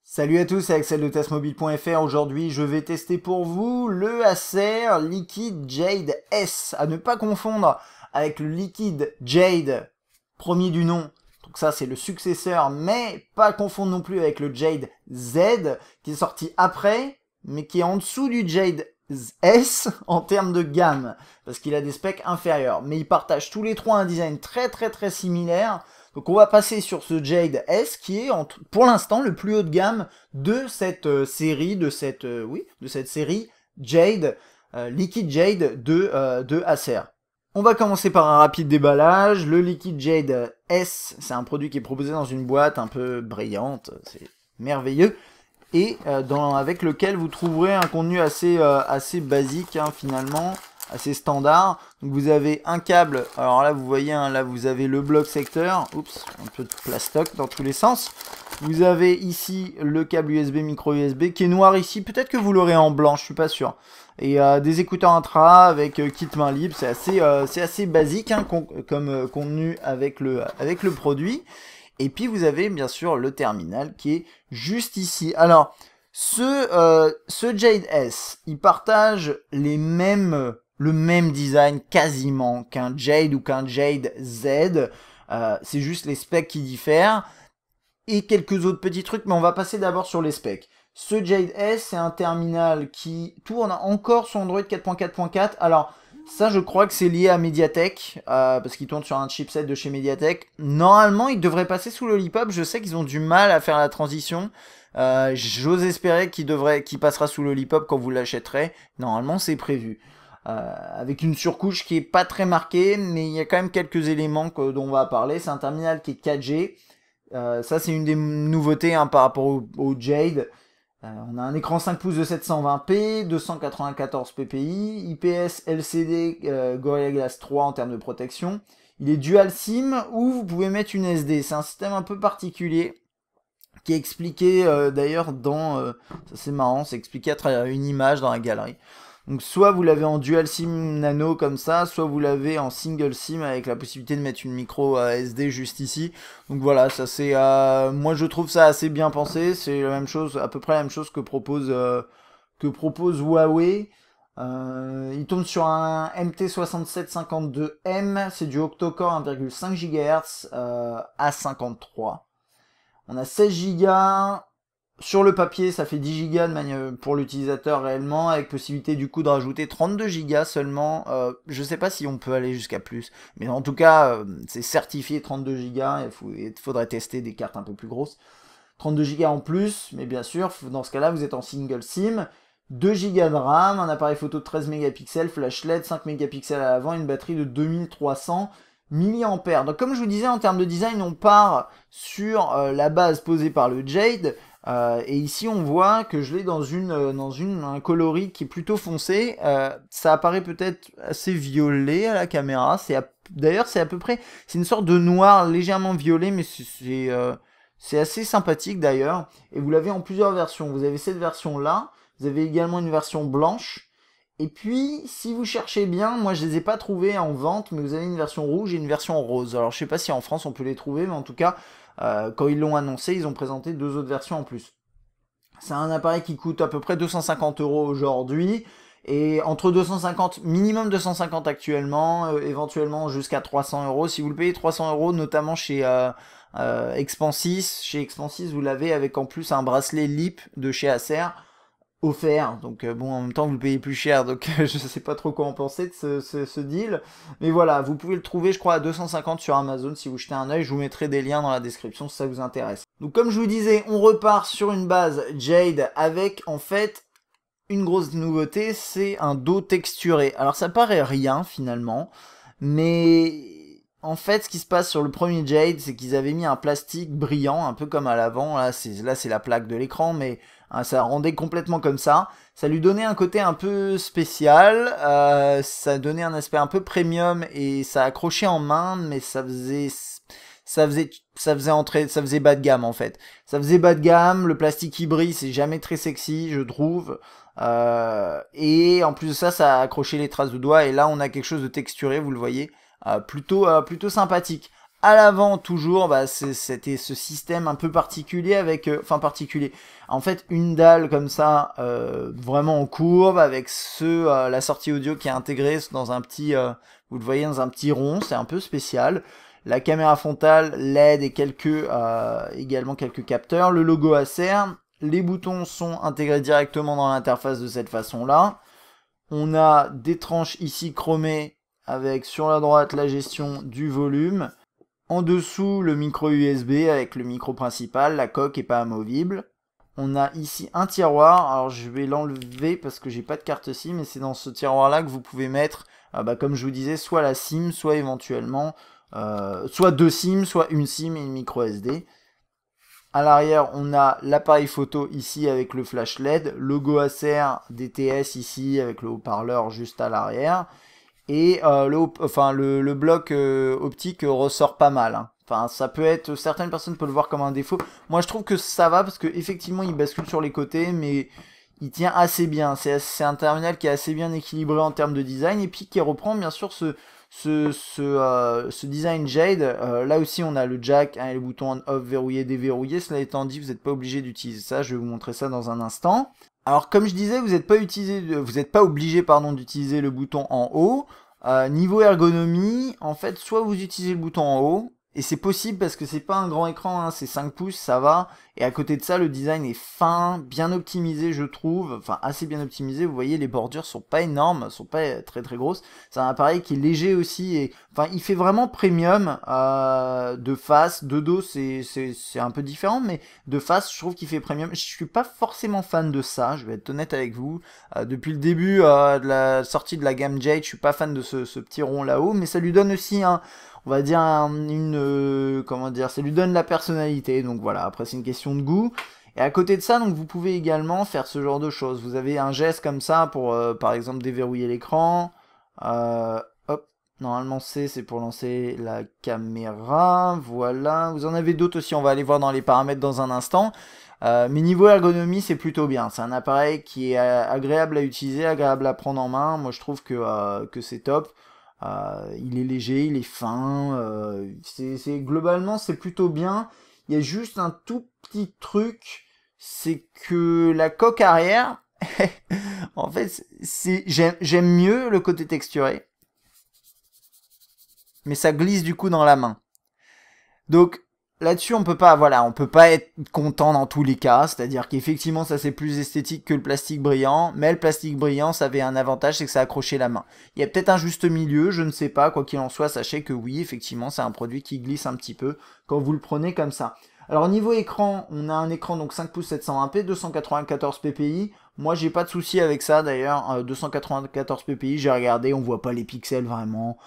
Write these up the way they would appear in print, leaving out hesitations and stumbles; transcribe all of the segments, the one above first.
Salut à tous, c'est Axel de testmobile.fr. Aujourd'hui, je vais tester pour vous le Acer Liquid Jade S. À ne pas confondre avec le Liquid Jade, premier du nom. Donc ça, c'est le successeur, mais pas confondre non plus avec le Jade Z, qui est sorti après, mais qui est en dessous du Jade S en termes de gamme, parce qu'il a des specs inférieurs. Mais ils partagent tous les trois un design très similaire. Donc on va passer sur ce Jade S qui est pour l'instant le plus haut de gamme de cette série, de cette série Jade, Liquid Jade de Acer. On va commencer par un rapide déballage. Le Liquid Jade S, c'est un produit qui est proposé dans une boîte un peu brillante, c'est merveilleux, et avec lequel vous trouverez un contenu assez basique finalement, assez standard. Donc vous avez un câble, alors là vous voyez, là vous avez le bloc secteur, oups, un peu de plastoc dans tous les sens. Vous avez ici le câble USB, micro USB, qui est noir ici, peut-être que vous l'aurez en blanc, je suis pas sûr. Et des écouteurs intra avec kit main libre, c'est assez basique comme contenu avec le produit. Et puis vous avez bien sûr le terminal qui est juste ici. Alors, ce Jade S, il partage le même design quasiment qu'un Jade ou qu'un Jade Z. C'est juste les specs qui diffèrent. Et quelques autres petits trucs, mais on va passer d'abord sur les specs. Ce Jade S, c'est un terminal qui tourne encore sur Android 4.4.4. Alors, ça, je crois que c'est lié à Mediatek, parce qu'il tourne sur un chipset de chez Mediatek. Normalement, il devrait passer sous Lollipop. Je sais qu'ils ont du mal à faire la transition. J'ose espérer qu'il passera sous Lollipop quand vous l'achèterez. Normalement, c'est prévu. Avec une surcouche qui est pas très marquée, mais il y a quand même quelques éléments dont on va parler. C'est un terminal qui est 4G. Ça, c'est une des nouveautés par rapport au Jade. On a un écran 5 pouces de 720p, 294 ppi, IPS LCD Gorilla Glass 3 en termes de protection. Il est dual SIM ou vous pouvez mettre une SD. C'est un système un peu particulier qui est expliqué d'ailleurs ça c'est marrant, c'est expliqué à travers une image dans la galerie. Donc soit vous l'avez en dual SIM nano comme ça, soit vous l'avez en single SIM avec la possibilité de mettre une micro SD juste ici. Donc voilà, ça c'est, moi je trouve ça assez bien pensé. C'est la même chose, à peu près la même chose que propose Huawei. Il tourne sur un MT6752M, c'est du octa-core 1,5 GHz à 53. On a 16 Go. Sur le papier, ça fait 10 Go pour l'utilisateur réellement, avec possibilité du coup de rajouter 32 Go seulement. Je sais pas si on peut aller jusqu'à plus, mais en tout cas, c'est certifié 32 Go. Il faudrait tester des cartes un peu plus grosses. 32 Go en plus, mais bien sûr, dans ce cas-là, vous êtes en single SIM. 2 Go de RAM, un appareil photo de 13 mégapixels, flash LED, 5 mégapixels à l'avant, une batterie de 2300 mAh. Donc comme je vous disais, en termes de design, on part sur la base posée par le Jade. Et ici on voit que je l'ai dans un coloris qui est plutôt foncé. Ça apparaît peut-être assez violet à la caméra. D'ailleurs c'est à peu près, c'est une sorte de noir légèrement violet, mais c'est assez sympathique d'ailleurs. Et vous l'avez en plusieurs versions. Vous avez cette version là, vous avez également une version blanche. Et puis, si vous cherchez bien, moi je les ai pas trouvés en vente, mais vous avez une version rouge et une version rose. Alors je sais pas si en France on peut les trouver, mais en tout cas, quand ils l'ont annoncé, ils ont présenté deux autres versions en plus. C'est un appareil qui coûte à peu près 250 € aujourd'hui, et entre 250, minimum 250 actuellement, éventuellement jusqu'à 300 €. Si vous le payez 300 €, notamment chez Expansys, vous l'avez avec en plus un bracelet LIP de chez Acer offert. Donc bon, en même temps vous le payez plus cher, donc je sais pas trop quoi en penser de ce deal, mais voilà, vous pouvez le trouver je crois à 250 sur Amazon. Si vous jetez un œil, je vous mettrai des liens dans la description si ça vous intéresse. Donc comme je vous disais, on repart sur une base Jade avec en fait une grosse nouveauté, c'est un dos texturé. Alors ça paraît rien finalement, mais en fait ce qui se passe sur le premier Jade, c'est qu'ils avaient mis un plastique brillant, un peu comme à l'avant. Là c'est la plaque de l'écran, mais ça rendait complètement comme ça. Ça lui donnait un côté un peu spécial, ça donnait un aspect un peu premium et ça accrochait en main, mais ça faisait bas de gamme en fait. Ça faisait bas de gamme, le plastique qui brille, c'est jamais très sexy, je trouve. Et en plus de ça, ça a accroché les traces de doigts. Et là, on a quelque chose de texturé, vous le voyez, plutôt sympathique. À l'avant, toujours, bah, c'était ce système un peu particulier avec... enfin, particulier. En fait, une dalle comme ça, vraiment en courbe, avec la sortie audio qui est intégrée dans un petit... vous le voyez, dans un petit rond, c'est un peu spécial. La caméra frontale, LED et également quelques capteurs. Le logo Acer. Les boutons sont intégrés directement dans l'interface de cette façon-là. On a des tranches ici chromées avec sur la droite la gestion du volume. En dessous, le micro USB avec le micro principal, la coque est pas amovible. On a ici un tiroir, alors je vais l'enlever parce que j'ai pas de carte SIM, mais c'est dans ce tiroir-là que vous pouvez mettre, comme je vous disais, soit la SIM, soit éventuellement, soit 2 SIM, soit une SIM et une micro SD. À l'arrière, on a l'appareil photo ici avec le flash LED, logo Acer DTS ici avec le haut-parleur juste à l'arrière. Et le bloc optique ressort pas mal. Hein. Enfin, ça peut être... Certaines personnes peuvent le voir comme un défaut. Moi, je trouve que ça va parce que effectivement, il bascule sur les côtés, mais il tient assez bien. C'est un terminal qui est assez bien équilibré en termes de design et puis qui reprend bien sûr ce design Jade. Là aussi, on a le jack et le bouton on-off verrouillé, déverrouillé. Cela étant dit, vous n'êtes pas obligé d'utiliser ça. Je vais vous montrer ça dans un instant. Alors comme je disais, vous n'êtes pas obligé d'utiliser le bouton en haut. Niveau ergonomie, en fait, soit vous utilisez le bouton en haut, et c'est possible parce que c'est pas un grand écran, hein, c'est 5 pouces, ça va. Et à côté de ça, le design est fin, bien optimisé, je trouve. Enfin, assez bien optimisé. Vous voyez, les bordures sont pas énormes, sont pas très très grosses. C'est un appareil qui est léger aussi. Et enfin, il fait vraiment premium de face. De dos, c'est un peu différent, mais de face, je trouve qu'il fait premium. Je suis pas forcément fan de ça, je vais être honnête avec vous. Depuis le début de la sortie de la gamme Jade, je suis pas fan de ce petit rond là-haut, mais ça lui donne aussi on va dire comment dire, ça lui donne la personnalité, donc voilà, après c'est une question de goût. Et à côté de ça, donc vous pouvez également faire ce genre de choses. Vous avez un geste comme ça pour, par exemple, déverrouiller l'écran. Hop, normalement c'est pour lancer la caméra, voilà. Vous en avez d'autres aussi, on va aller voir dans les paramètres dans un instant. Mais niveau ergonomie, c'est plutôt bien. C'est un appareil qui est agréable à utiliser, agréable à prendre en main. Moi, je trouve que c'est top. Il est léger, il est fin, globalement c'est plutôt bien. Il y a juste un tout petit truc, c'est que la coque arrière, en fait, j'aime mieux le côté texturé, mais ça glisse du coup dans la main. Donc là-dessus, on peut pas être content dans tous les cas, c'est-à-dire qu'effectivement, ça c'est plus esthétique que le plastique brillant, mais le plastique brillant, ça avait un avantage, c'est que ça accrochait la main. Il y a peut-être un juste milieu, je ne sais pas, quoi qu'il en soit, sachez que oui, effectivement, c'est un produit qui glisse un petit peu quand vous le prenez comme ça. Alors niveau écran, on a un écran donc 5 pouces 720p, 294 ppi. Moi j'ai pas de souci avec ça d'ailleurs, 294 ppi, j'ai regardé, on voit pas les pixels vraiment.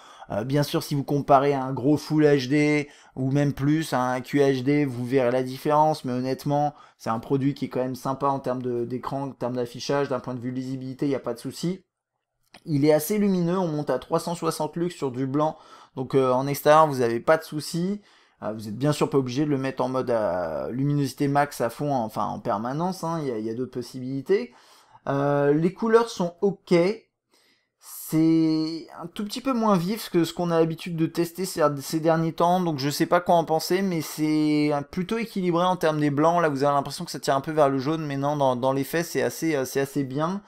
Bien sûr si vous comparez à un gros Full HD ou même plus à un QHD, vous verrez la différence, mais honnêtement c'est un produit qui est quand même sympa en termes d'écran, en termes d'affichage, d'un point de vue lisibilité, il n'y a pas de souci. Il est assez lumineux, on monte à 360 lux sur du blanc, donc en extérieur vous n'avez pas de souci. Vous êtes bien sûr pas obligé de le mettre en mode luminosité max à fond, enfin en permanence, hein, il y a d'autres possibilités. Les couleurs sont ok, c'est un tout petit peu moins vif que ce qu'on a l'habitude de tester ces derniers temps, donc je sais pas quoi en penser, mais c'est plutôt équilibré en termes des blancs. Là vous avez l'impression que ça tire un peu vers le jaune, mais non, dans les faits c'est assez bien.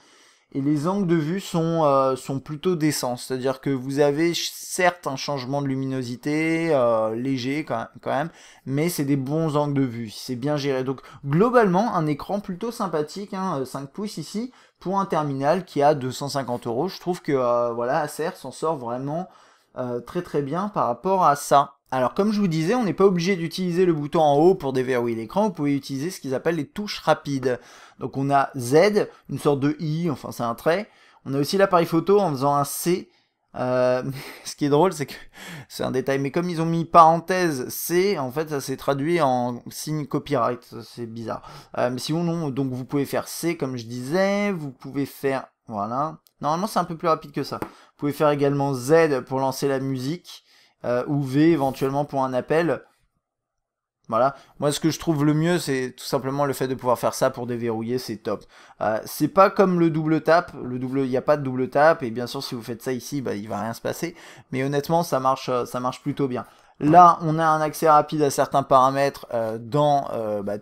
Et les angles de vue sont plutôt décents, c'est-à-dire que vous avez certes un changement de luminosité léger quand même, mais c'est des bons angles de vue, c'est bien géré. Donc globalement, un écran plutôt sympathique, hein, 5 pouces ici, pour un terminal qui a 250 €. Je trouve que voilà, Acer s'en sort vraiment très très bien par rapport à ça. Alors comme je vous disais, on n'est pas obligé d'utiliser le bouton en haut pour déverrouiller l'écran, vous pouvez utiliser ce qu'ils appellent les touches rapides. Donc on a Z, une sorte de I, enfin c'est un trait. On a aussi l'appareil photo en faisant un C. Ce qui est drôle, c'est que c'est un détail, mais comme ils ont mis parenthèse C, en fait ça s'est traduit en signe copyright, c'est bizarre. Mais sinon non, donc vous pouvez faire C comme je disais, vous pouvez faire, voilà. Normalement c'est un peu plus rapide que ça. Vous pouvez faire également Z pour lancer la musique. Ou V éventuellement pour un appel. Voilà, moi ce que je trouve le mieux c'est tout simplement le fait de pouvoir faire ça pour déverrouiller, c'est top. C'est pas comme le double tap, il n'y a pas de double tap, et bien sûr si vous faites ça ici, bah, il va rien se passer, mais honnêtement ça marche plutôt bien. Là, on a un accès rapide à certains paramètres dans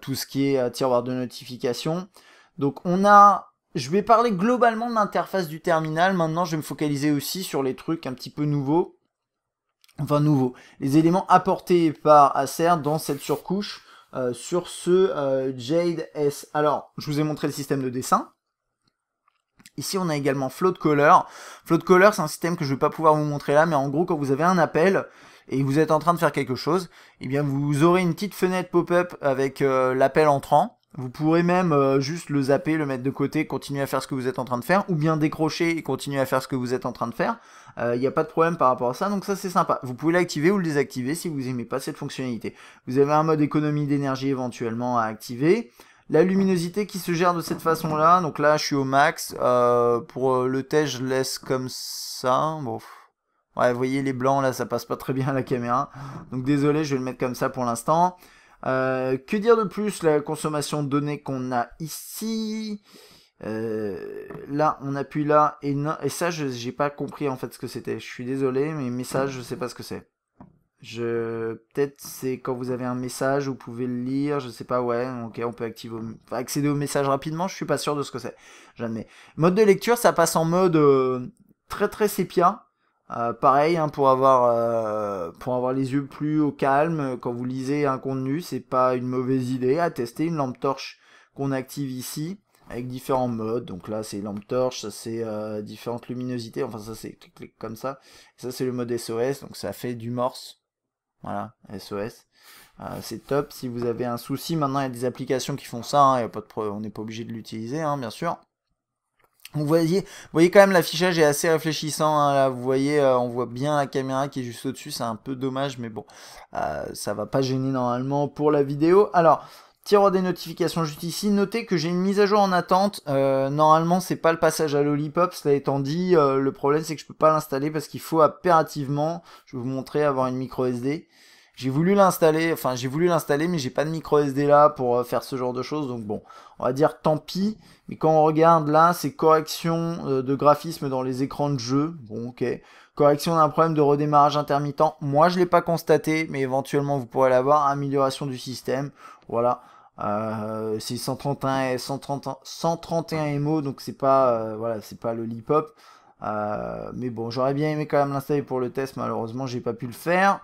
tout ce qui est tiroir de notification. Donc on a, je vais parler globalement de l'interface du terminal. Maintenant, je vais me focaliser aussi sur les trucs un petit peu nouveaux. Enfin nouveaux, les éléments apportés par Acer dans cette surcouche sur ce Jade S. Alors, je vous ai montré le système de dessin. Ici, on a également Float Caller. Float Caller, c'est un système que je ne vais pas pouvoir vous montrer là, mais en gros, quand vous avez un appel et vous êtes en train de faire quelque chose, eh bien, vous aurez une petite fenêtre pop-up avec l'appel entrant. Vous pourrez même juste le zapper, le mettre de côté, continuer à faire ce que vous êtes en train de faire, ou bien décrocher et continuer à faire ce que vous êtes en train de faire. Il n'y a pas de problème par rapport à ça, donc ça c'est sympa. Vous pouvez l'activer ou le désactiver si vous n'aimez pas cette fonctionnalité. Vous avez un mode économie d'énergie éventuellement à activer. La luminosité qui se gère de cette façon-là, donc là je suis au max. Pour le test, je laisse comme ça. Bon. Ouais, vous voyez les blancs là, ça passe pas très bien à la caméra. Donc désolé, je vais le mettre comme ça pour l'instant. Que dire de plus? La consommation de données qu'on a ici. Là, on appuie là et ça, j'ai pas compris en fait ce que c'était. Je suis désolé, mais message, je sais pas ce que c'est. Peut-être c'est quand vous avez un message, vous pouvez le lire, je sais pas, ouais, ok, on peut accéder au message rapidement, je suis pas sûr de ce que c'est, j'admets. Mode de lecture, ça passe en mode très très sépia. Pareil, hein, pour avoir les yeux plus au calme, quand vous lisez un contenu, c'est pas une mauvaise idée à tester. Une lampe torche qu'on active ici, avec différents modes. Donc là, c'est lampe torche, ça c'est différentes luminosités, enfin ça c'est clic comme ça. Ça c'est le mode SOS, donc ça fait du morse. Voilà, SOS. C'est top. Si vous avez un souci, maintenant il y a des applications qui font ça, hein, y a pas de on n'est pas obligé de l'utiliser, hein, bien sûr. Vous voyez quand même l'affichage est assez réfléchissant, hein, là, vous voyez, on voit bien la caméra qui est juste au-dessus, c'est un peu dommage, mais bon, ça va pas gêner normalement pour la vidéo. Alors, tiroir des notifications juste ici, notez que j'ai une mise à jour en attente, normalement c'est pas le passage à Lollipop, cela étant dit, le problème c'est que je peux pas l'installer parce qu'il faut impérativement, je vais vous montrer, avoir une micro SD. J'ai voulu l'installer, mais j'ai pas de micro SD là pour faire ce genre de choses, donc bon, on va dire tant pis. Mais quand on regarde là, c'est correction de graphisme dans les écrans de jeu, bon ok. Correction d'un problème de redémarrage intermittent, moi je l'ai pas constaté, mais éventuellement vous pourrez l'avoir. Amélioration du système, voilà. C'est 131 MO, donc c'est pas, voilà, c'est pas le Lollipop. Mais bon, j'aurais bien aimé quand même l'installer pour le test, malheureusement j'ai pas pu le faire.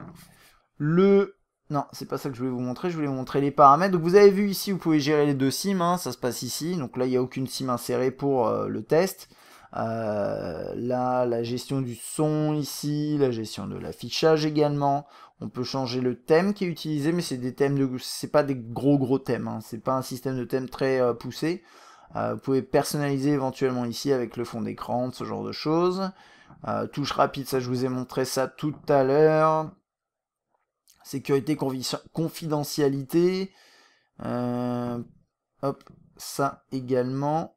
Non, c'est pas ça que je voulais vous montrer, je voulais vous montrer les paramètres. Donc vous avez vu ici, vous pouvez gérer les deux SIM, hein, ça se passe ici. Donc là, il n'y a aucune SIM insérée pour le test. Là, la gestion du son ici, la gestion de l'affichage également. On peut changer le thème qui est utilisé, mais c'est des thèmes c'est pas des gros thèmes, hein. C'est pas un système de thème très poussé. Vous pouvez personnaliser éventuellement ici avec le fond d'écran, ce genre de choses. Touche rapide, ça je vous ai montré ça tout à l'heure. Sécurité, confidentialité. Hop, ça également.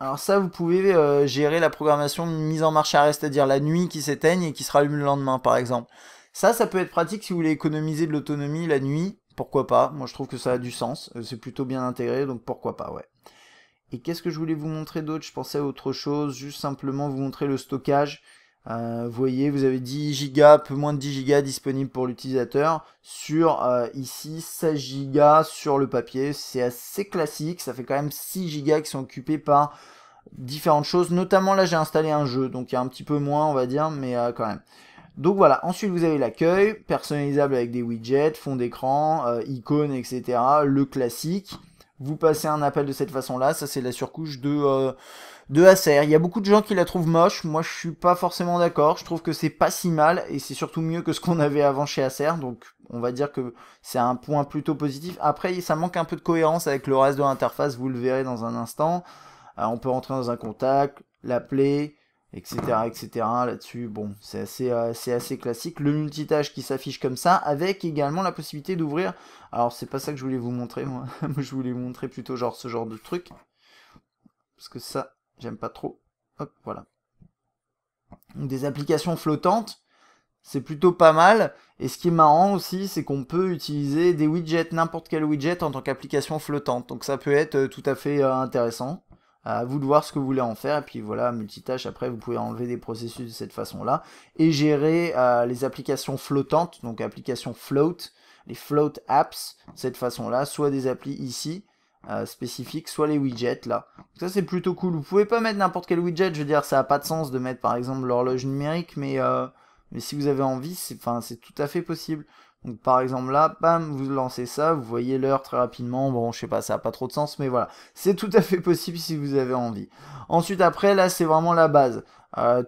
Alors ça, vous pouvez gérer la programmation mise en marche arrêt, c'est-à-dire la nuit qui s'éteigne et qui se rallume le lendemain, par exemple. Ça peut être pratique si vous voulez économiser de l'autonomie la nuit. Pourquoi pas? Moi, je trouve que ça a du sens. C'est plutôt bien intégré, donc pourquoi pas, ouais. Et qu'est-ce que je voulais vous montrer d'autre? Je pensais à autre chose, juste simplement vous montrer le stockage. Vous voyez, vous avez 10 Go, un peu moins de 10 Go disponibles pour l'utilisateur. Sur ici, 16 Go sur le papier. C'est assez classique, ça fait quand même 6 Go qui sont occupés par différentes choses. Notamment là, j'ai installé un jeu, donc il y a un petit peu moins, on va dire, mais quand même. Donc voilà, ensuite vous avez l'accueil, personnalisable avec des widgets, fond d'écran, icônes, etc. Le classique. Vous passez un appel de cette façon-là, ça c'est la surcouche de Acer. Il y a beaucoup de gens qui la trouvent moche, moi je suis pas forcément d'accord, je trouve que c'est pas si mal, et c'est surtout mieux que ce qu'on avait avant chez Acer, donc on va dire que c'est un point plutôt positif. Après, ça manque un peu de cohérence avec le reste de l'interface, vous le verrez dans un instant. On peut rentrer dans un contact, l'appeler, etc. Là-dessus, bon, c'est assez classique. Le multitâche qui s'affiche comme ça, avec également la possibilité d'ouvrir. Alors, c'est pas ça que je voulais vous montrer, moi. Je voulais vous montrer plutôt genre ce genre de truc. Parce que ça, j'aime pas trop. Hop, voilà. Donc, des applications flottantes, c'est plutôt pas mal. Et ce qui est marrant aussi, c'est qu'on peut utiliser des widgets, n'importe quel widget en tant qu'application flottante. Donc ça peut être tout à fait intéressant. À vous de voir ce que vous voulez en faire. Et puis voilà, multitâche, après vous pouvez enlever des processus de cette façon-là. Et gérer les applications flottantes, donc applications float, les float apps, de cette façon-là, soit des applis ici, spécifiques, soit les widgets là. Donc ça c'est plutôt cool. Vous pouvez pas mettre n'importe quel widget, je veux dire, ça a pas de sens de mettre par exemple l'horloge numérique, mais si vous avez envie, c'est tout à fait possible. Donc par exemple là, bam, vous lancez ça, vous voyez l'heure très rapidement, bon je sais pas, ça a pas trop de sens, mais voilà, c'est tout à fait possible si vous avez envie. Ensuite après, là c'est vraiment la base.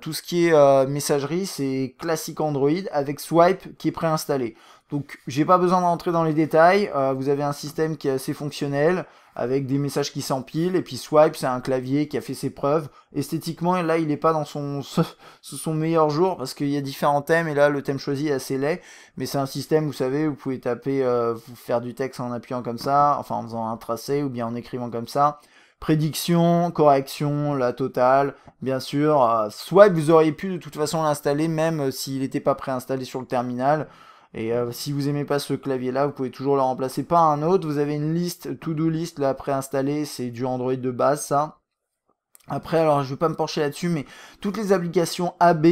Tout ce qui est messagerie, c'est classique Android avec Swipe qui est préinstallé. Donc j'ai pas besoin d'entrer dans les détails, vous avez un système qui est assez fonctionnel, avec des messages qui s'empilent, et puis Swipe c'est un clavier qui a fait ses preuves. Esthétiquement, là il est pas dans son meilleur jour, parce qu'il y a différents thèmes, et là le thème choisi est assez laid, mais c'est un système, vous savez, vous pouvez taper, vous faire du texte en appuyant comme ça, enfin en faisant un tracé, ou bien en écrivant comme ça. Prédiction, correction, la totale, bien sûr. Swipe, vous auriez pu de toute façon l'installer, même s'il n'était pas préinstallé sur le terminal. Et si vous aimez pas ce clavier là, vous pouvez toujours le remplacer par un autre. Vous avez une liste, to-do list là préinstallée, c'est du Android de base ça. Après, alors je vais pas me pencher là-dessus, mais toutes les applications AB,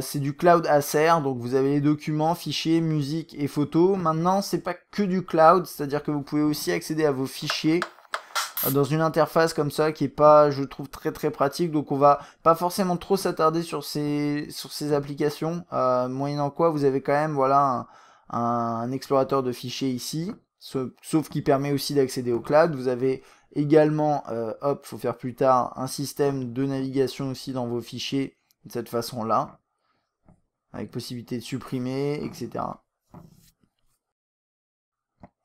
c'est du cloud Acer, donc vous avez les documents, fichiers, musique et photos. Maintenant, c'est pas que du cloud, c'est-à-dire que vous pouvez aussi accéder à vos fichiers dans une interface comme ça qui est pas, je trouve, très très pratique. Donc on va pas forcément trop s'attarder sur ces applications, moyennant quoi vous avez quand même voilà un explorateur de fichiers ici, sauf qui permet aussi d'accéder au cloud. Vous avez également, hop, faut faire plus tard, un système de navigation aussi dans vos fichiers de cette façon-là, avec possibilité de supprimer, etc.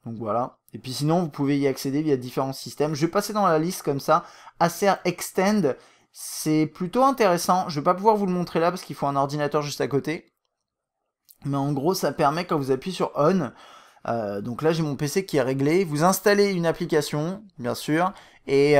Donc voilà. Et puis sinon, vous pouvez y accéder via différents systèmes. Je vais passer dans la liste comme ça. Acer Extend, c'est plutôt intéressant. Je vais pas pouvoir vous le montrer là parce qu'il faut un ordinateur juste à côté. Mais en gros, ça permet quand vous appuyez sur On, donc là j'ai mon PC qui est réglé, vous installez une application, bien sûr, et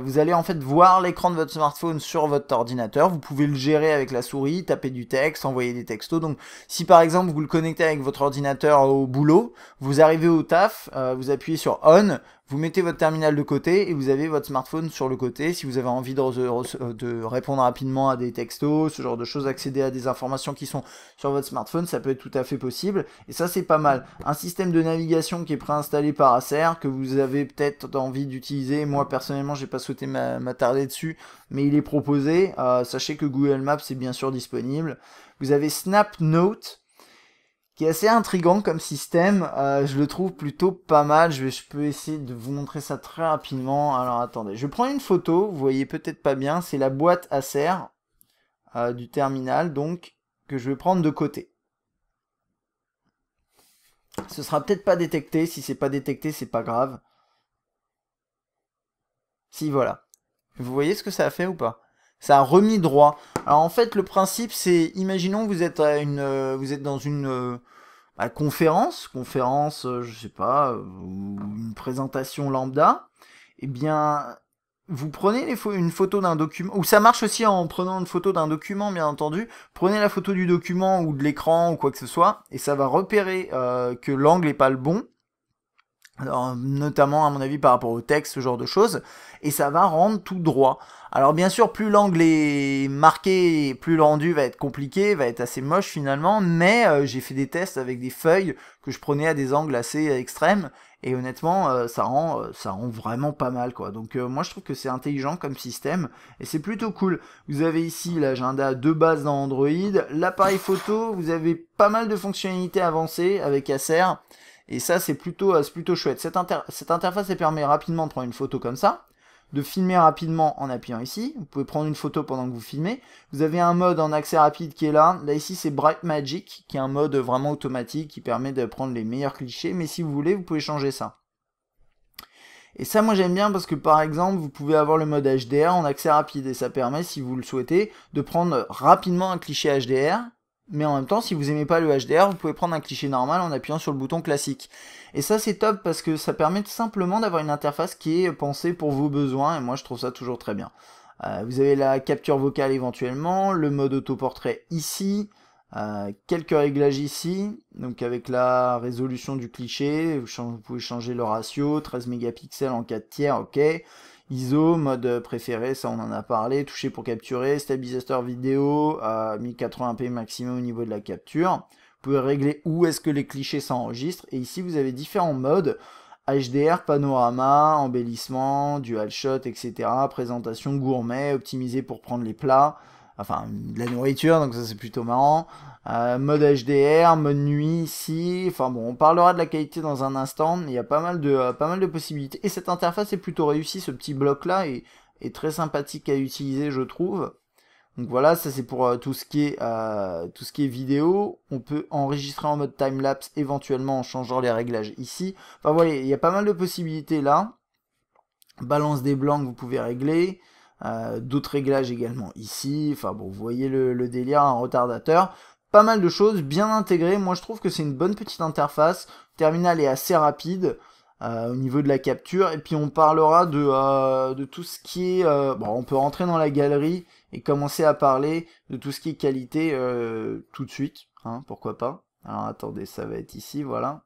vous allez en fait voir l'écran de votre smartphone sur votre ordinateur. Vous pouvez le gérer avec la souris, taper du texte, envoyer des textos. Donc si par exemple vous le connectez avec votre ordinateur au boulot, vous arrivez au taf, vous appuyez sur On, vous mettez votre terminal de côté et vous avez votre smartphone sur le côté. Si vous avez envie de répondre rapidement à des textos, ce genre de choses, accéder à des informations qui sont sur votre smartphone, ça peut être tout à fait possible. Et ça c'est pas mal. Un système de navigation qui est préinstallé par Acer, que vous avez peut-être envie d'utiliser. Moi personnellement j'ai pas souhaité m'attarder dessus, mais il est proposé. Sachez que Google Maps est bien sûr disponible. Vous avez SnapNote, qui est assez intriguant comme système, je le trouve plutôt pas mal. Je peux essayer de vous montrer ça très rapidement. Alors attendez, je prends une photo, vous voyez peut-être pas bien, c'est la boîte Acer du terminal, donc que je vais prendre de côté. Ce sera peut-être pas détecté, si c'est pas détecté, c'est pas grave. Si, voilà. Vous voyez ce que ça a fait ou pas? Ça a remis droit. Alors en fait, le principe, c'est, imaginons que vous êtes vous êtes dans une conférence, je sais pas, une présentation lambda. Eh bien, vous prenez une photo d'un document, ou ça marche aussi en prenant une photo d'un document, bien entendu. Prenez la photo du document ou de l'écran ou quoi que ce soit, et ça va repérer que l'angle n'est pas le bon. Alors, notamment à mon avis par rapport au texte, ce genre de choses, et ça va rendre tout droit. Alors bien sûr, plus l'angle est marqué, plus le rendu va être compliqué, va être assez moche finalement, mais j'ai fait des tests avec des feuilles que je prenais à des angles assez extrêmes, et honnêtement, ça rend vraiment pas mal quoi. Donc moi je trouve que c'est intelligent comme système, et c'est plutôt cool. Vous avez ici l'agenda de base dans Android, l'appareil photo, vous avez pas mal de fonctionnalités avancées avec Acer. Et ça, c'est plutôt chouette. Cette interface, elle permet rapidement de prendre une photo comme ça, de filmer rapidement en appuyant ici. Vous pouvez prendre une photo pendant que vous filmez. Vous avez un mode en accès rapide qui est là. Là, ici, c'est Bright Magic, qui est un mode vraiment automatique qui permet de prendre les meilleurs clichés. Mais si vous voulez, vous pouvez changer ça. Et ça, moi, j'aime bien parce que, par exemple, vous pouvez avoir le mode HDR en accès rapide. Et ça permet, si vous le souhaitez, de prendre rapidement un cliché HDR. Mais en même temps, si vous aimez pas le HDR, vous pouvez prendre un cliché normal en appuyant sur le bouton classique. Et ça, c'est top parce que ça permet tout simplement d'avoir une interface qui est pensée pour vos besoins. Et moi, je trouve ça toujours très bien. Vous avez la capture vocale éventuellement, le mode autoportrait ici, quelques réglages ici. Donc avec la résolution du cliché, vous pouvez changer le ratio, 13 mégapixels en 4 tiers, ok. ISO, mode préféré, ça on en a parlé, toucher pour capturer, stabilisateur vidéo, 1080p maximum au niveau de la capture. Vous pouvez régler où est-ce que les clichés s'enregistrent, et ici vous avez différents modes, HDR, panorama, embellissement, dual shot, etc. Présentation gourmet, optimisé pour prendre les plats, enfin de la nourriture, donc ça c'est plutôt marrant. Mode HDR, mode nuit ici, enfin bon, on parlera de la qualité dans un instant, il y a pas mal de possibilités, et cette interface est plutôt réussie, ce petit bloc là est très sympathique à utiliser je trouve. Donc voilà, ça c'est pour tout ce qui est vidéo. On peut enregistrer en mode timelapse éventuellement en changeant les réglages ici. Enfin voilà, il y a pas mal de possibilités là. Balance des blancs que vous pouvez régler. D'autres réglages également ici. Enfin bon, vous voyez le délire, un retardateur. Pas mal de choses bien intégrées. Moi je trouve que c'est une bonne petite interface. Le terminal est assez rapide. Au niveau de la capture, et puis on parlera de tout ce qui est... bon, on peut rentrer dans la galerie et commencer à parler de tout ce qui est qualité tout de suite, hein, pourquoi pas. Alors attendez, ça va être ici, voilà.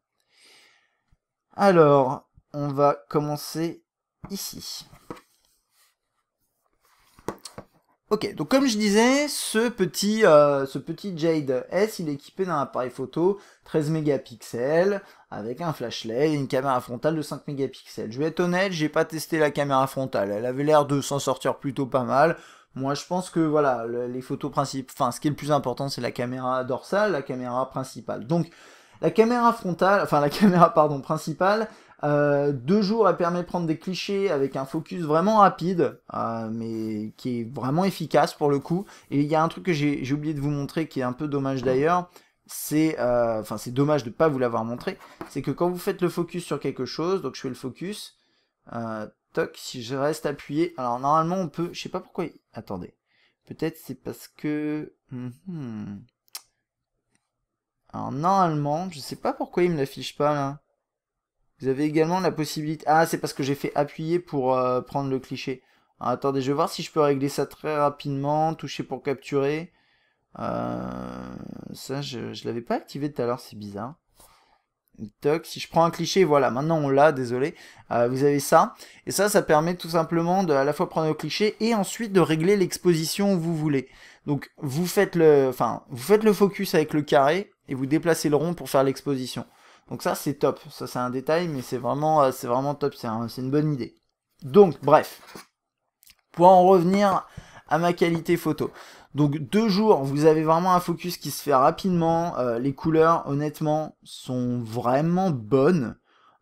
Alors, on va commencer ici. Ok, donc comme je disais, ce petit Jade S, il est équipé d'un appareil photo 13 mégapixels, avec un flashlight et une caméra frontale de 5 mégapixels. Je vais être honnête, j'ai pas testé la caméra frontale, elle avait l'air de s'en sortir plutôt pas mal. Moi je pense que voilà, les photos principales, enfin ce qui est le plus important c'est la caméra dorsale, la caméra principale. Donc la caméra frontale, enfin la caméra pardon principale, 2 jours, elle permet de prendre des clichés avec un focus vraiment rapide, mais qui est vraiment efficace pour le coup. Et il y a un truc que j'ai oublié de vous montrer, qui est un peu dommage d'ailleurs, c'est dommage de ne pas vous l'avoir montré, c'est que quand vous faites le focus sur quelque chose, donc je fais le focus, toc, si je reste appuyé, alors normalement on peut, je sais pas pourquoi, attendez, peut-être c'est parce que, alors normalement, je sais pas pourquoi il me l'affiche pas là. Vous avez également la possibilité... Ah, c'est parce que j'ai fait appuyer pour prendre le cliché. Alors, attendez, je vais voir si je peux régler ça très rapidement. Toucher pour capturer. Ça, je l'avais pas activé tout à l'heure, c'est bizarre. Toc, si je prends un cliché, voilà, maintenant on l'a, désolé. Vous avez ça. Et ça permet tout simplement de à la fois prendre le cliché et ensuite de régler l'exposition où vous voulez. Donc, vous faites le focus avec le carré et vous déplacez le rond pour faire l'exposition. Donc ça c'est top, ça c'est un détail mais c'est vraiment top, c'est une bonne idée. Donc bref, pour en revenir à ma qualité photo. Donc 2 jours, vous avez vraiment un focus qui se fait rapidement, les couleurs honnêtement sont vraiment bonnes.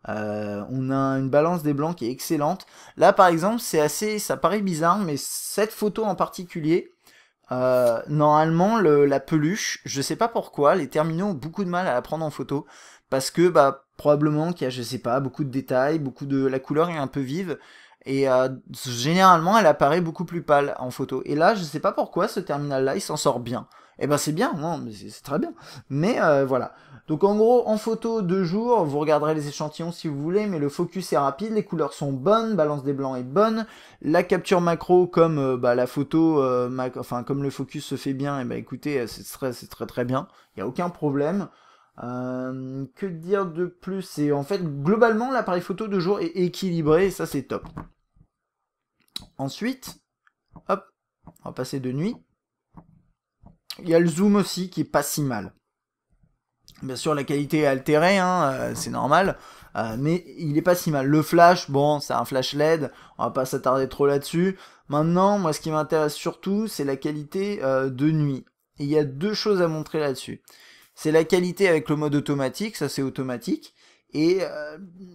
On a une balance des blancs qui est excellente. Là par exemple ça paraît bizarre mais cette photo en particulier, normalement la peluche, je sais pas pourquoi, les terminaux ont beaucoup de mal à la prendre en photo. Parce que bah probablement qu'il y a, je sais pas, beaucoup de détails, la couleur est un peu vive, et généralement elle apparaît beaucoup plus pâle en photo. Et là, je sais pas pourquoi ce terminal là il s'en sort bien. Et ben c'est bien, non, mais c'est très bien. Mais voilà. Donc en gros, en photo 2 jours, vous regarderez les échantillons si vous voulez, mais le focus est rapide, les couleurs sont bonnes, balance des blancs est bonne, la capture macro comme la photo, enfin comme le focus se fait bien, et ben écoutez, c'est très bien, il n'y a aucun problème. Que dire de plus? C'est en fait globalement l'appareil photo de jour est équilibré et ça c'est top. Ensuite, hop, on va passer de nuit. Il y a le zoom aussi qui est pas si mal. Bien sûr la qualité est altérée, hein, c'est normal, mais il est pas si mal. Le flash, bon, c'est un flash LED, on va pas s'attarder trop là-dessus. Maintenant, moi ce qui m'intéresse surtout, c'est la qualité de nuit. Et il y a 2 choses à montrer là-dessus. C'est la qualité avec le mode automatique, ça c'est automatique, et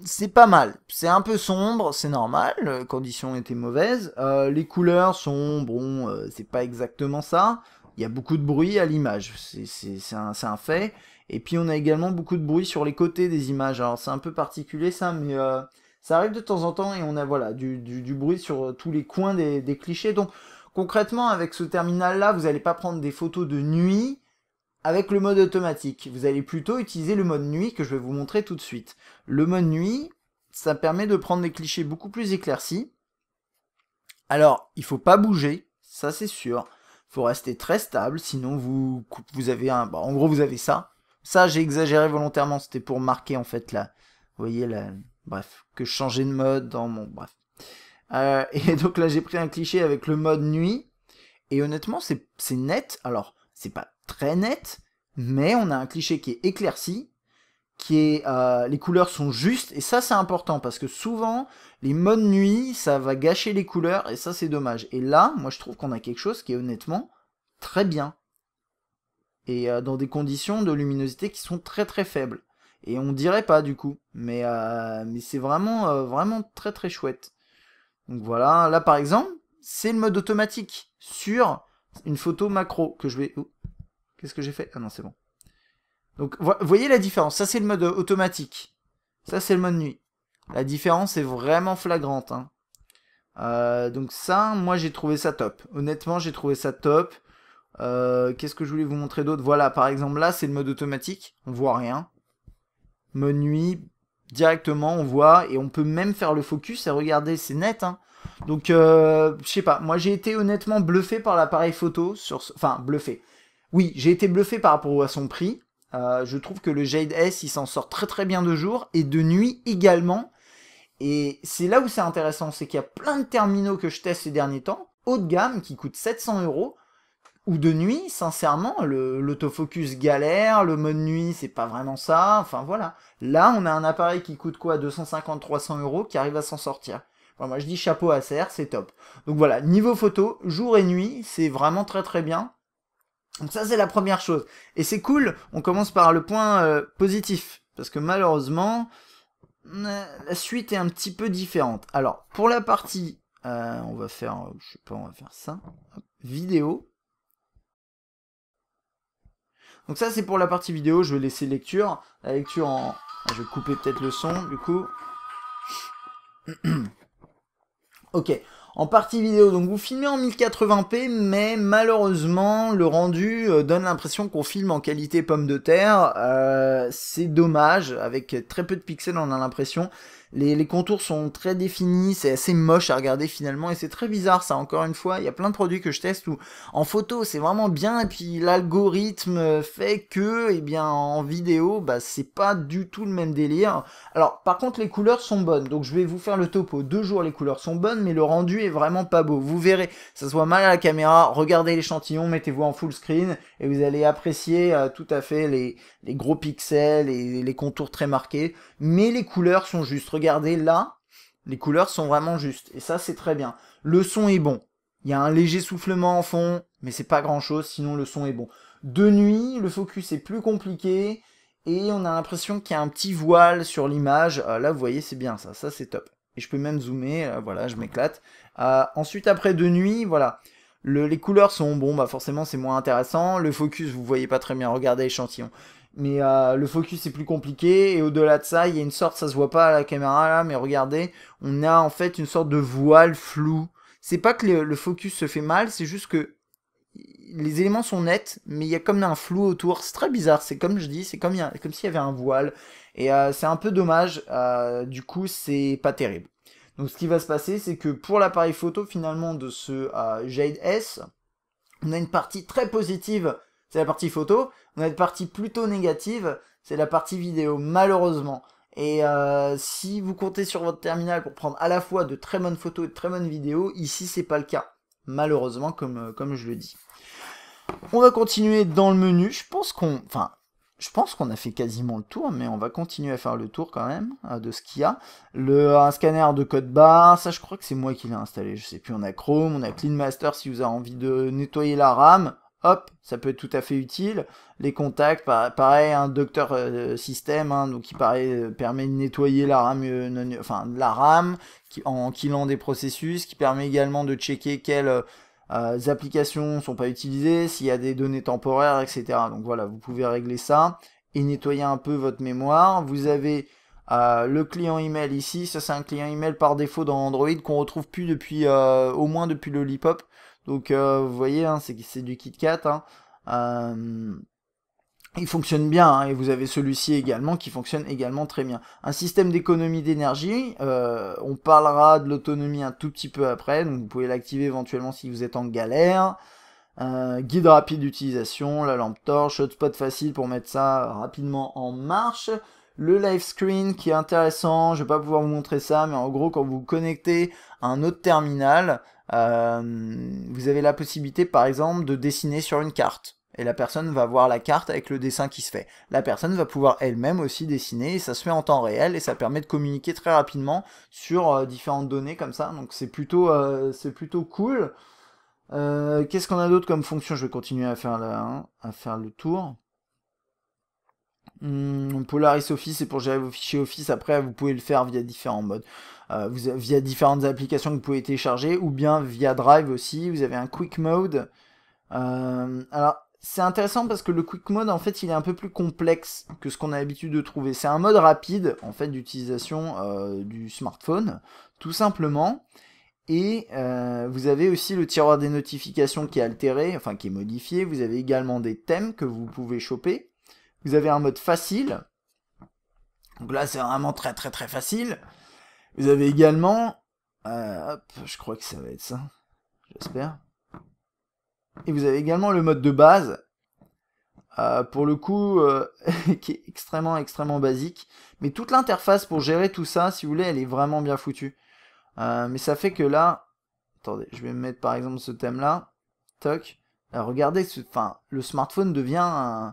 c'est pas mal. C'est un peu sombre, c'est normal, les conditions étaient mauvaises. Les couleurs sont, bon, c'est pas exactement ça. Il y a beaucoup de bruit à l'image, c'est un fait. Et puis on a également beaucoup de bruit sur les côtés des images. Alors c'est un peu particulier ça, mais ça arrive de temps en temps et on a voilà du bruit sur tous les coins des clichés. Donc concrètement avec ce terminal là, vous n'allez pas prendre des photos de nuit avec le mode automatique. Vous allez plutôt utiliser le mode nuit que je vais vous montrer tout de suite. Le mode nuit, ça permet de prendre des clichés beaucoup plus éclaircis. Alors, il faut pas bouger, ça c'est sûr. Il faut rester très stable, sinon vous avez un... Bon, en gros, vous avez ça. Ça, j'ai exagéré volontairement, c'était pour marquer en fait là. Vous voyez, là, bref, que je changeais de mode dans mon... Bref. Et donc là, j'ai pris un cliché avec le mode nuit. Et honnêtement, c'est net. Alors, c'est pas très net, mais on a un cliché qui est éclairci, les couleurs sont justes, et ça c'est important, parce que souvent, les modes nuit, ça va gâcher les couleurs, et ça c'est dommage. Et là, moi je trouve qu'on a quelque chose qui est honnêtement très bien. Et dans des conditions de luminosité qui sont très très faibles. Et on dirait pas du coup, mais c'est vraiment, vraiment très très chouette. Donc voilà, là par exemple, c'est le mode automatique sur une photo macro que je vais... Oh, qu'est-ce que j'ai fait? Ah non, c'est bon. Donc vous voyez la différence, ça c'est le mode automatique. Ça c'est le mode nuit. La différence est vraiment flagrante. Hein. Donc ça, moi j'ai trouvé ça top. Honnêtement, j'ai trouvé ça top. Qu'est-ce que je voulais vous montrer d'autre? Voilà, par exemple là c'est le mode automatique, on voit rien. Mode nuit, directement on voit, et on peut même faire le focus, et regardez, c'est net. Hein. Donc je sais pas, moi j'ai été honnêtement bluffé par l'appareil photo. Enfin, bluffé. Oui, j'ai été bluffé par rapport à son prix. Je trouve que le Jade S, il s'en sort très très bien de jour, et de nuit également. Et c'est là où c'est intéressant, c'est qu'il y a plein de terminaux que je teste ces derniers temps, haut de gamme, qui coûtent 700 €, ou de nuit, sincèrement, l'autofocus galère, le mode nuit, c'est pas vraiment ça, enfin voilà. Là, on a un appareil qui coûte quoi, 250-300 € qui arrive à s'en sortir. Bon, moi je dis chapeau à serre, c'est top. Donc voilà, niveau photo, jour et nuit, c'est vraiment très très bien. Donc ça c'est la première chose. Et c'est cool, on commence par le point positif. Parce que malheureusement, la suite est un petit peu différente. Alors, pour la partie, on va faire, je sais pas, on va faire ça. Hop, vidéo. Donc ça c'est pour la partie vidéo, je vais laisser lecture. La lecture en... Je vais couper peut-être le son, du coup. Ok. En partie vidéo, donc vous filmez en 1080p, mais malheureusement, le rendu donne l'impression qu'on filme en qualité pomme de terre. C'est dommage, avec très peu de pixels, on a l'impression. Les contours sont très définis, c'est assez moche à regarder finalement, et c'est très bizarre ça, encore une fois. Il y a plein de produits que je teste où en photo c'est vraiment bien, et puis l'algorithme fait que, eh bien, en vidéo, bah c'est pas du tout le même délire. Alors, par contre, les couleurs sont bonnes, donc je vais vous faire le topo. 2 jours, les couleurs sont bonnes, mais le rendu est vraiment pas beau. Vous verrez, ça se voit mal à la caméra, regardez l'échantillon, mettez-vous en full screen, et vous allez apprécier tout à fait les gros pixels et les contours très marqués, mais les couleurs sont justes. Regardez là, les couleurs sont vraiment justes, et ça c'est très bien. Le son est bon, il y a un léger soufflement en fond, mais c'est pas grand chose, sinon le son est bon. De nuit, le focus est plus compliqué, et on a l'impression qu'il y a un petit voile sur l'image. Là vous voyez, c'est bien ça c'est top. Et je peux même zoomer, voilà, je m'éclate. Ensuite, après de nuit, voilà. Les couleurs sont, bon, bah forcément c'est moins intéressant. Le focus, vous voyez pas très bien, regardez l'échantillon. Mais le focus est plus compliqué, et au-delà de ça, il y a une sorte, ça se voit pas à la caméra là, mais regardez, on a en fait une sorte de voile flou. C'est pas que le focus se fait mal, c'est juste que les éléments sont nets, mais il y a comme un flou autour. C'est très bizarre, c'est comme je dis, c'est comme s'il y avait un voile. Et c'est un peu dommage, du coup c'est pas terrible. Donc ce qui va se passer, c'est que pour l'appareil photo finalement de ce Jade S, on a une partie très positive, c'est la partie photo, on a une partie plutôt négative, c'est la partie vidéo, malheureusement. Et si vous comptez sur votre terminal pour prendre à la fois de très bonnes photos et de très bonnes vidéos, ici c'est pas le cas, malheureusement, comme je le dis. On va continuer dans le menu, je pense qu'on a fait quasiment le tour, mais on va continuer à faire le tour quand même de ce qu'il y a. Un scanner de code barre, ça je crois que c'est moi qui l'ai installé, je sais plus, on a Chrome, on a Clean Master si vous avez envie de nettoyer la RAM, hop, ça peut être tout à fait utile. Les contacts, pareil, un Docteur System, hein, donc qui permet de nettoyer la RAM, la RAM, en killant des processus, qui permet également de checker quelles applications sont pas utilisées, s'il y a des données temporaires, etc. Donc voilà, vous pouvez régler ça et nettoyer un peu votre mémoire. Vous avez le client email ici, ça c'est un client email par défaut dans Android qu'on retrouve plus depuis au moins depuis le Lollipop. Donc vous voyez, hein, c'est du KitKat. Hein. Il fonctionne bien, hein, et vous avez celui-ci également qui fonctionne également très bien. Un système d'économie d'énergie, on parlera de l'autonomie un tout petit peu après, donc vous pouvez l'activer éventuellement si vous êtes en galère. Guide rapide d'utilisation, la lampe torche, hotspot facile pour mettre ça rapidement en marche. le live screen qui est intéressant, je vais pas pouvoir vous montrer ça, mais en gros quand vous vous connectez à un autre terminal, vous avez la possibilité par exemple de dessiner sur une carte. Et la personne va voir la carte avec le dessin qui se fait. La personne va pouvoir elle-même aussi dessiner, et ça se fait en temps réel, et ça permet de communiquer très rapidement sur différentes données comme ça. Donc c'est plutôt cool. Qu'est-ce qu'on a d'autre comme fonction? Je vais continuer à faire, à faire le tour. Polaris Office, c'est pour gérer vos fichiers Office. Après, vous pouvez le faire via différents modes. Via différentes applications que vous pouvez télécharger, ou bien via Drive aussi. Vous avez un Quick Mode. Alors, c'est intéressant parce que le Quick Mode, en fait, il est un peu plus complexe que ce qu'on a l'habitude de trouver. C'est un mode rapide, en fait, d'utilisation du smartphone, tout simplement. Et vous avez aussi le tiroir des notifications qui est altéré, enfin qui est modifié. Vous avez également des thèmes que vous pouvez choper. Vous avez un mode facile. Donc là, c'est vraiment très très très facile. Vous avez également... hop, je crois que ça va être ça. J'espère. Et vous avez également le mode de base. Pour le coup, qui est extrêmement basique. Mais toute l'interface pour gérer tout ça, si vous voulez, elle est vraiment bien foutue. Mais ça fait que là... Attendez, je vais me mettre par exemple ce thème-là. Toc. Regardez, le smartphone devient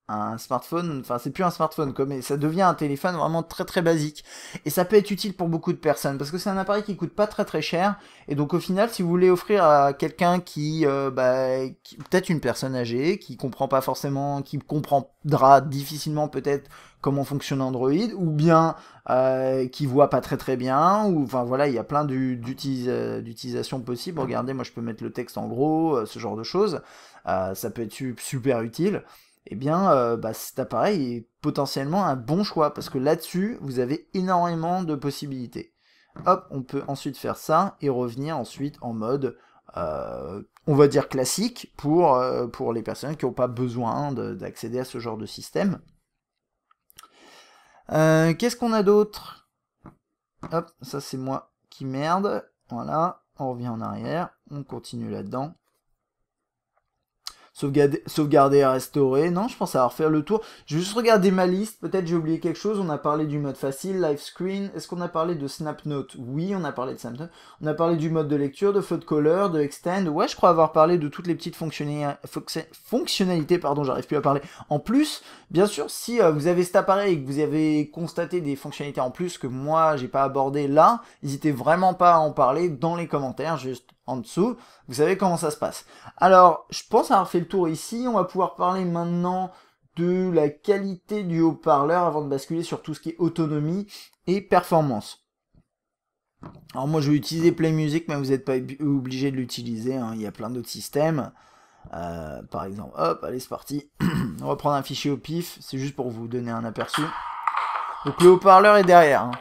un smartphone, enfin c'est plus un smartphone mais ça devient un téléphone vraiment très très basique, et ça peut être utile pour beaucoup de personnes parce que c'est un appareil qui coûte pas très très cher, et donc au final si vous voulez offrir à quelqu'un qui peut-être une personne âgée qui comprend pas forcément, qui comprendra difficilement peut-être comment fonctionne Android, ou bien qui voit pas très très bien, ou enfin voilà, il y a plein d'utilisations possibles. Regardez, moi je peux mettre le texte en gros, ce genre de choses, ça peut être super utile. Eh bien, cet appareil est potentiellement un bon choix, parce que là-dessus, vous avez énormément de possibilités. Hop, on peut ensuite faire ça, et revenir ensuite en mode, on va dire classique, pour les personnes qui n'ont pas besoin d'accéder à ce genre de système. Qu'est-ce qu'on a d'autre? Hop, ça c'est moi qui merde. Voilà, on revient en arrière, on continue là-dedans. Sauvegarder et restaurer. Non, je pense avoir fait le tour. Je vais juste regarder ma liste. Peut-être j'ai oublié quelque chose. On a parlé du mode facile, live screen. Est-ce qu'on a parlé de SnapNote? Oui, on a parlé de SnapNote. On a parlé du mode de lecture, de float color, de extend. Ouais, je crois avoir parlé de toutes les petites fonctionnalités. Pardon, j'arrive plus à parler. En plus, bien sûr, si vous avez cet appareil et que vous avez constaté des fonctionnalités en plus que moi j'ai pas abordé là, n'hésitez vraiment pas à en parler dans les commentaires, juste en dessous. Vous savez comment ça se passe. Alors, je pense avoir fait le tour ici. On va pouvoir parler maintenant de la qualité du haut-parleur avant de basculer sur tout ce qui est autonomie et performance. Alors moi, je vais utiliser Play Music, mais vous n'êtes pas obligé de l'utiliser, hein. Il y a plein d'autres systèmes. Par exemple, hop, allez, c'est parti. On va prendre un fichier au pif. C'est juste pour vous donner un aperçu. Donc le haut-parleur est derrière, hein.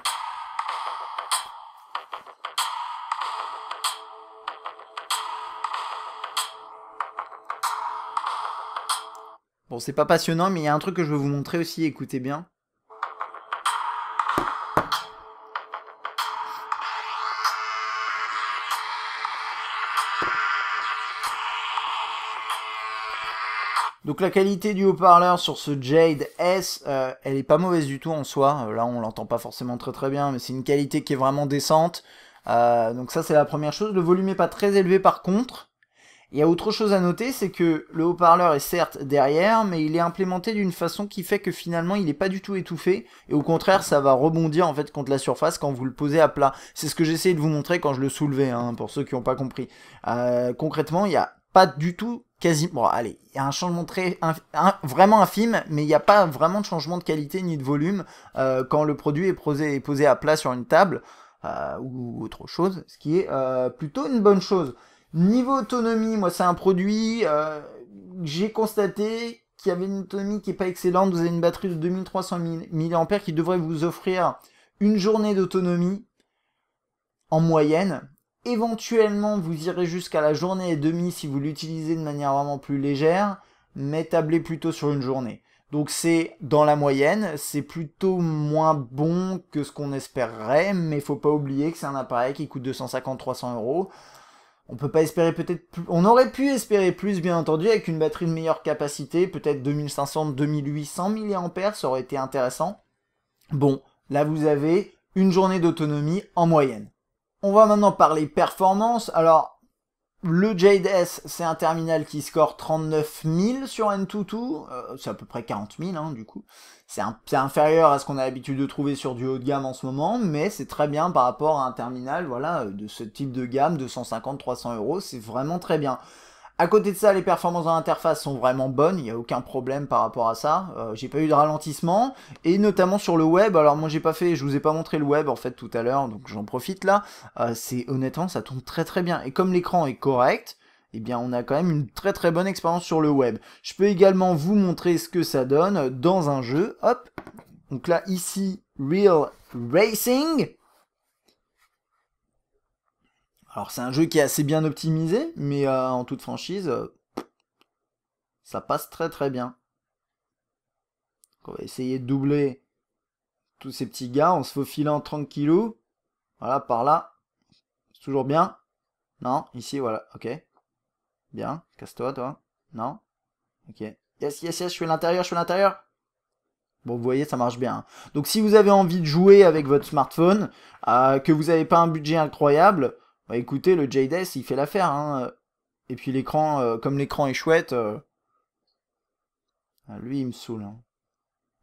Bon, c'est pas passionnant, mais il y a un truc que je veux vous montrer aussi, écoutez bien. Donc la qualité du haut-parleur sur ce Jade S, elle est pas mauvaise du tout en soi. Là, on l'entend pas forcément très bien, mais c'est une qualité qui est vraiment décente. Donc ça, c'est la première chose. Le volume est pas très élevé par contre. Il y a autre chose à noter, c'est que le haut-parleur est certes derrière, mais il est implémenté d'une façon qui fait que finalement il n'est pas du tout étouffé, et au contraire ça va rebondir en fait contre la surface quand vous le posez à plat. C'est ce que j'essayais de vous montrer quand je le soulevais, hein, pour ceux qui n'ont pas compris. Concrètement, il n'y a pas du tout, bon allez, il y a un changement vraiment infime, mais il n'y a pas vraiment de changement de qualité ni de volume quand le produit est posé à plat sur une table, ou autre chose, ce qui est plutôt une bonne chose. Niveau autonomie, moi c'est un produit, j'ai constaté qu'il y avait une autonomie qui n'est pas excellente. Vous avez une batterie de 2300 mAh qui devrait vous offrir une journée d'autonomie en moyenne. Éventuellement, vous irez jusqu'à la journée et demie si vous l'utilisez de manière vraiment plus légère, mais tablez plutôt sur une journée. Donc c'est dans la moyenne, c'est plutôt moins bon que ce qu'on espérerait, mais il faut pas oublier que c'est un appareil qui coûte 250-300 €. On peut pas espérer peut-être plus, on aurait pu espérer plus bien entendu avec une batterie de meilleure capacité, peut-être 2500-2800 mAh, ça aurait été intéressant. Bon, là vous avez une journée d'autonomie en moyenne. On va maintenant parler performance. Alors, le Jade S, c'est un terminal qui score 39 000 sur Antutu, c'est à peu près 40 000 hein, du coup. C'est inférieur à ce qu'on a l'habitude de trouver sur du haut de gamme en ce moment, mais c'est très bien par rapport à un terminal voilà, de ce type de gamme, 250-300 €, c'est vraiment très bien. À côté de ça, les performances dans l'interface sont vraiment bonnes, il n'y a aucun problème par rapport à ça. J'ai pas eu de ralentissement, et notamment sur le web, alors moi je vous ai pas montré le web en fait tout à l'heure, donc j'en profite là. Honnêtement, ça tourne très très bien. Et comme l'écran est correct, eh bien on a quand même une très très bonne expérience sur le web. Je peux également vous montrer ce que ça donne dans un jeu. Hop, donc là ici, Real Racing. Alors c'est un jeu qui est assez bien optimisé, mais en toute franchise, ça passe très très bien. Donc on va essayer de doubler tous ces petits gars en se faufilant tranquillou. Voilà, par là. C'est toujours bien. Non, ici, voilà, ok. Bien, casse-toi, toi. Non. Ok. Yes, yes, yes, je suis à l'intérieur, je suis à l'intérieur. Bon, vous voyez, ça marche bien. Donc si vous avez envie de jouer avec votre smartphone, que vous n'avez pas un budget incroyable, bah écoutez, le Jade S, il fait l'affaire. Hein. Et puis l'écran, comme l'écran est chouette, lui, il me saoule. Hein.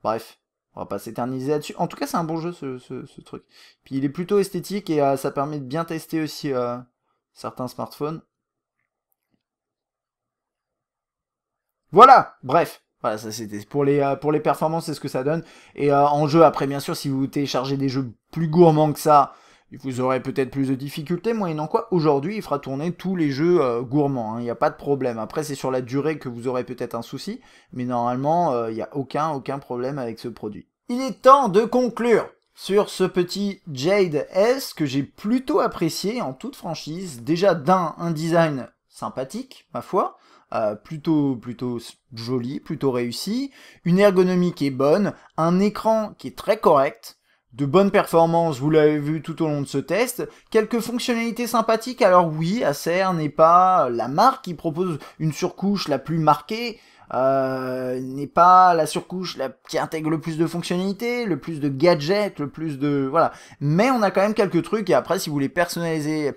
Bref, on va pas s'éterniser là-dessus. En tout cas, c'est un bon jeu, ce truc. Puis il est plutôt esthétique et ça permet de bien tester aussi certains smartphones. Voilà, bref. Voilà, ça c'était pour les performances, c'est ce que ça donne. Et en jeu, après, bien sûr, si vous téléchargez des jeux plus gourmands que ça, vous aurez peut-être plus de difficultés, moyennant quoi, aujourd'hui, il fera tourner tous les jeux gourmands, il n'y a pas de problème. Après, c'est sur la durée que vous aurez peut-être un souci, mais normalement, il n'y a aucun problème avec ce produit. Il est temps de conclure sur ce petit Jade S que j'ai plutôt apprécié en toute franchise. Déjà un design sympathique, ma foi, plutôt joli, plutôt réussi, une ergonomie qui est bonne, un écran qui est très correct, de bonnes performances, vous l'avez vu tout au long de ce test, quelques fonctionnalités sympathiques. Alors oui, Acer n'est pas la marque qui propose une surcouche la plus marquée, n'est pas la surcouche qui intègre le plus de fonctionnalités, le plus de gadgets, le plus de... voilà. Mais on a quand même quelques trucs, et après, si vous voulez personnaliser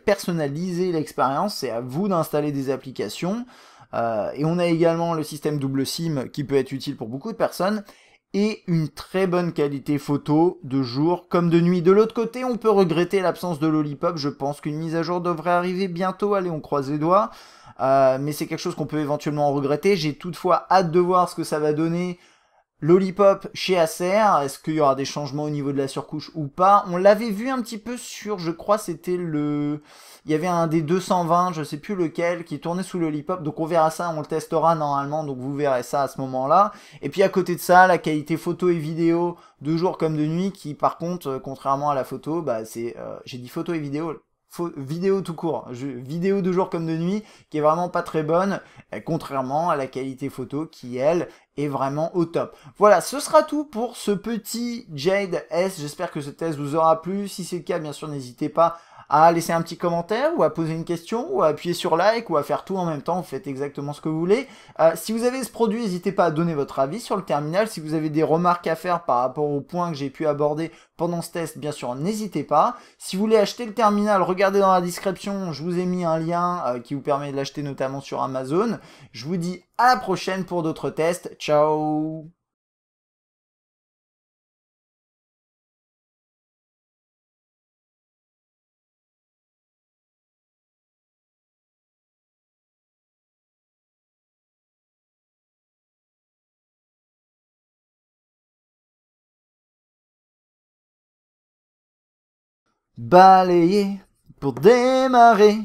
l'expérience, c'est à vous d'installer des applications. Et on a également le système double SIM qui peut être utile pour beaucoup de personnes, et une très bonne qualité photo de jour comme de nuit. De l'autre côté, on peut regretter l'absence de Lollipop. Je pense qu'une mise à jour devrait arriver bientôt. Allez, on croise les doigts. Mais c'est quelque chose qu'on peut éventuellement regretter. J'ai toutefois hâte de voir ce que ça va donner. Lollipop chez Acer, est-ce qu'il y aura des changements au niveau de la surcouche ou pas? On l'avait vu un petit peu sur, je crois c'était il y avait un des 220, je sais plus lequel, qui tournait sous Lollipop, donc on verra ça, on le testera normalement, donc vous verrez ça à ce moment-là. Et puis à côté de ça, la qualité photo et vidéo, de jour comme de nuit, qui par contre, contrairement à la photo, bah c'est, j'ai dit photo et vidéo, vidéo tout court, vidéo de jour comme de nuit, qui est vraiment pas très bonne, contrairement à la qualité photo qui, elle, est vraiment au top. Voilà, ce sera tout pour ce petit Jade S. J'espère que ce test vous aura plu. Si c'est le cas, bien sûr, n'hésitez pas à laisser un petit commentaire ou à poser une question ou à appuyer sur like ou à faire tout en même temps. Vous faites exactement ce que vous voulez. Si vous avez ce produit, n'hésitez pas à donner votre avis sur le terminal. Si vous avez des remarques à faire par rapport aux points que j'ai pu aborder pendant ce test, bien sûr, n'hésitez pas. Si vous voulez acheter le terminal, regardez dans la description. Je vous ai mis un lien qui vous permet de l'acheter notamment sur Amazon. Je vous dis à la prochaine pour d'autres tests. Ciao! Balayer pour démarrer.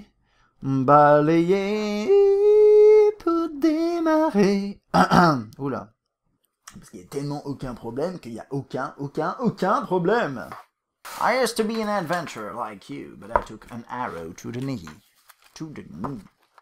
Balayer pour démarrer. Oula. Parce qu'il n'y a tellement aucun problème qu'il n'y a aucun problème. I used to be an adventurer like you, but I took an arrow to the knee. To the knee.